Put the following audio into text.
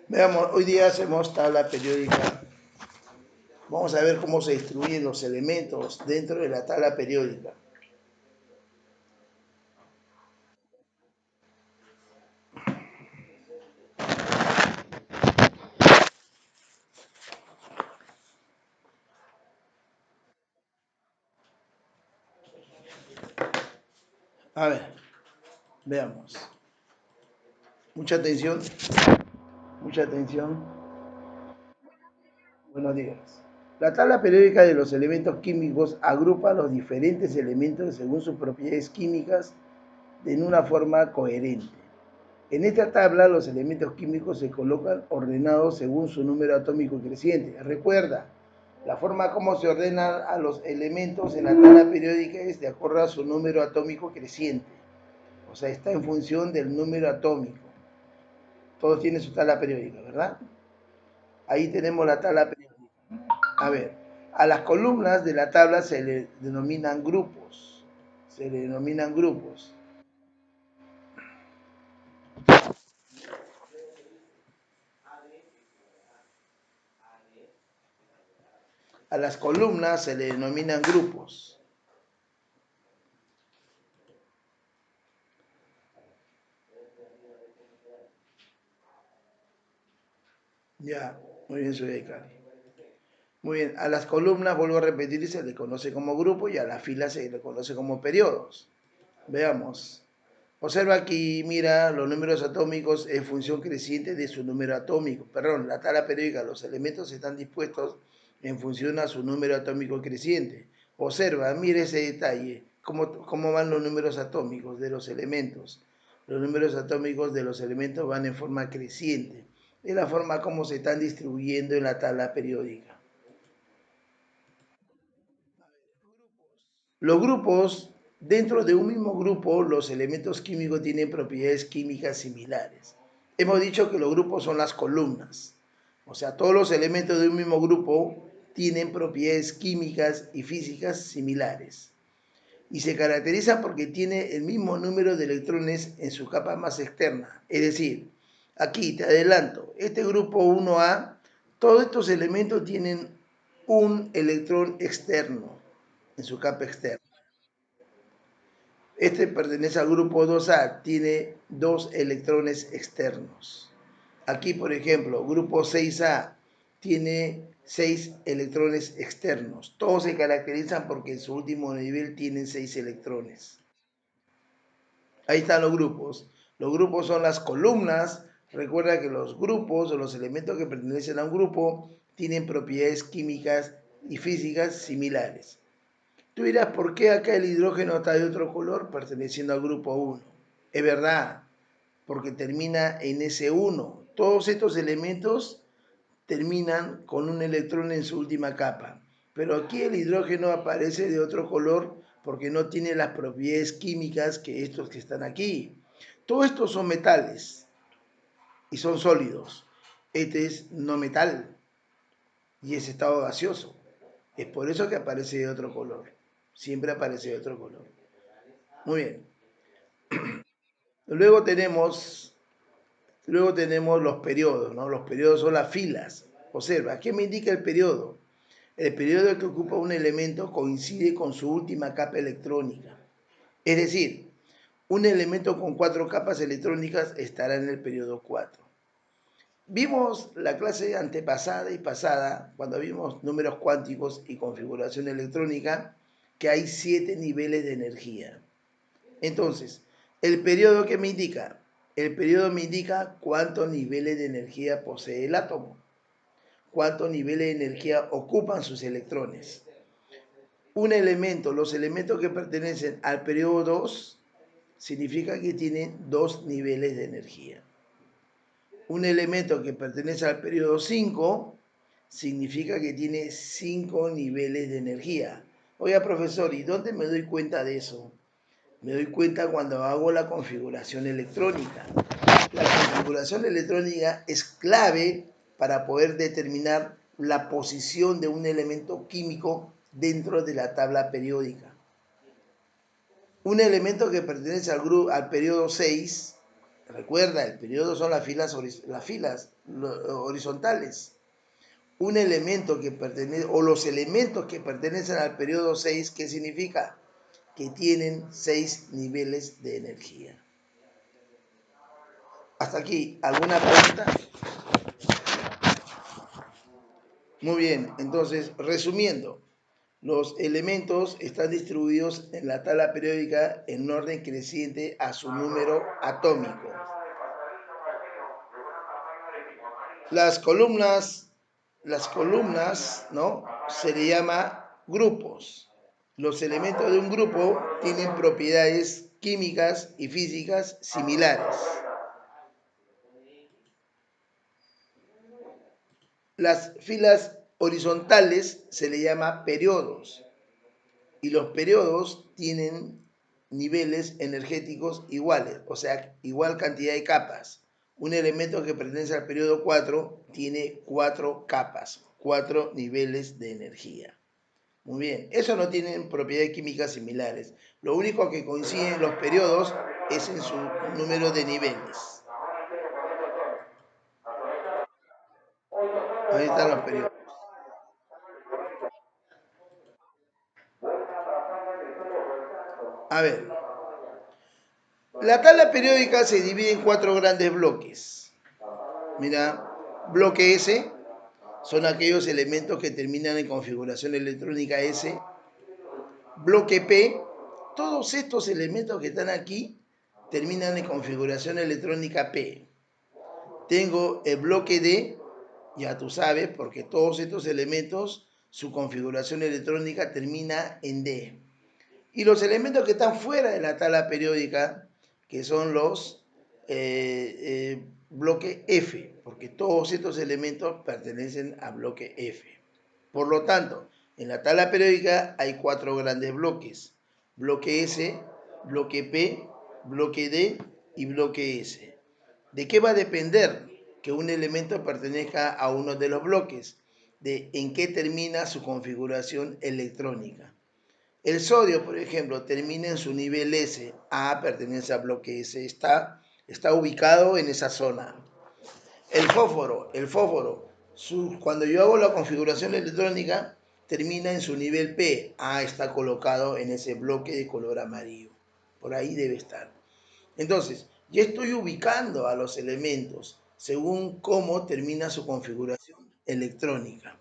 Veamos, hoy día hacemos tabla periódica. Vamos a ver cómo se distribuyen los elementos dentro de la tabla periódica. A ver, veamos. Mucha atención, mucha atención. Buenos días. La tabla periódica de los elementos químicos agrupa los diferentes elementos según sus propiedades químicas en una forma coherente. En esta tabla los elementos químicos se colocan ordenados según su número atómico creciente. Recuerda, la forma como se ordenan a los elementos en la tabla periódica es de acuerdo a su número atómico creciente. O sea, está en función del número atómico. Todos tienen su tabla periódica, ¿verdad? Ahí tenemos la tabla periódica. A ver, a las columnas de la tabla se le denominan grupos. Se le denominan grupos. A las columnas se le denominan grupos. Ya, muy bien, soy Cali. Muy bien, a las columnas, vuelvo a repetir, se le conoce como grupo y a las filas se le conoce como periodos. Veamos. Observa aquí, mira, los números atómicos en función creciente de su número atómico. Perdón, la tabla periódica, los elementos están dispuestos en función a su número atómico creciente. Observa, mira ese detalle, cómo van los números atómicos de los elementos. Los números atómicos de los elementos van en forma creciente. Es la forma como se están distribuyendo en la tabla periódica. Los grupos, dentro de un mismo grupo, los elementos químicos tienen propiedades químicas similares. Hemos dicho que los grupos son las columnas. O sea, todos los elementos de un mismo grupo tienen propiedades químicas y físicas similares. Y se caracteriza porque tiene el mismo número de electrones en su capa más externa. Es decir, aquí te adelanto, este grupo 1A, todos estos elementos tienen un electrón externo en su capa externa. Este pertenece al grupo 2A, tiene dos electrones externos. Aquí, por ejemplo, grupo 6A tiene 6 electrones externos. Todos se caracterizan porque en su último nivel tienen 6 electrones. Ahí están los grupos. Los grupos son las columnas. Recuerda que los grupos o los elementos que pertenecen a un grupo tienen propiedades químicas y físicas similares. Tú dirás, ¿por qué acá el hidrógeno está de otro color perteneciendo al grupo 1? Es verdad, porque termina en S1. Todos estos elementos terminan con un electrón en su última capa. Pero aquí el hidrógeno aparece de otro color porque no tiene las propiedades químicas que estos que están aquí. Todos estos son metales y son sólidos. Este es no metal y es estado gaseoso. Es por eso que aparece de otro color. Siempre aparece de otro color. Muy bien. Luego tenemos, luego tenemos los periodos, ¿no? Los periodos son las filas. Observa, ¿qué me indica el periodo? El periodo que ocupa un elemento coincide con su última capa electrónica. Es decir, un elemento con 4 capas electrónicas estará en el periodo 4. Vimos la clase antepasada y pasada, cuando vimos números cuánticos y configuración electrónica, que hay 7 niveles de energía. Entonces, ¿el periodo qué me indica? El periodo me indica cuántos niveles de energía posee el átomo, cuántos niveles de energía ocupan sus electrones. Un elemento, los elementos que pertenecen al periodo 2, significa que tienen 2 niveles de energía. Un elemento que pertenece al periodo 5, significa que tiene 5 niveles de energía. Oiga, profesor, ¿y dónde me doy cuenta de eso? Me doy cuenta cuando hago la configuración electrónica. La configuración electrónica es clave para poder determinar la posición de un elemento químico dentro de la tabla periódica. Un elemento que pertenece al periodo 6 Recuerda, el periodo son las filas horizontales. Un elemento que pertenece, o los elementos que pertenecen al periodo 6, ¿qué significa? Que tienen 6 niveles de energía. Hasta aquí, ¿alguna pregunta? Muy bien, entonces, resumiendo, los elementos están distribuidos en la tabla periódica en orden creciente a su número atómico. Las columnas, ¿no? Se le llama grupos. Los elementos de un grupo tienen propiedades químicas y físicas similares. Las filas horizontales se le llama periodos y los periodos tienen niveles energéticos iguales, o sea, igual cantidad de capas. Un elemento que pertenece al periodo 4 tiene 4 capas, 4 niveles de energía. Muy bien, eso no tienen propiedades químicas similares. Lo único que coincide en los periodos es en su número de niveles. Ahí están los periodos. A ver, la tabla periódica se divide en 4 grandes bloques. Mira, bloque S son aquellos elementos que terminan en configuración electrónica S. Bloque P, todos estos elementos que están aquí terminan en configuración electrónica P. Tengo el bloque D, ya tú sabes, porque todos estos elementos, su configuración electrónica termina en D. Y los elementos que están fuera de la tabla periódica, que son los bloque F, porque todos estos elementos pertenecen a bloque F. Por lo tanto, en la tabla periódica hay 4 grandes bloques: bloque S, bloque P, bloque D y bloque S. ¿De qué va a depender que un elemento pertenezca a uno de los bloques? De en qué termina su configuración electrónica. El sodio, por ejemplo, termina en su nivel S. A pertenece al bloque S. Está ubicado en esa zona. El fósforo, cuando yo hago la configuración electrónica, termina en su nivel P. A está colocado en ese bloque de color amarillo. Por ahí debe estar. Entonces, ya estoy ubicando a los elementos según cómo termina su configuración electrónica.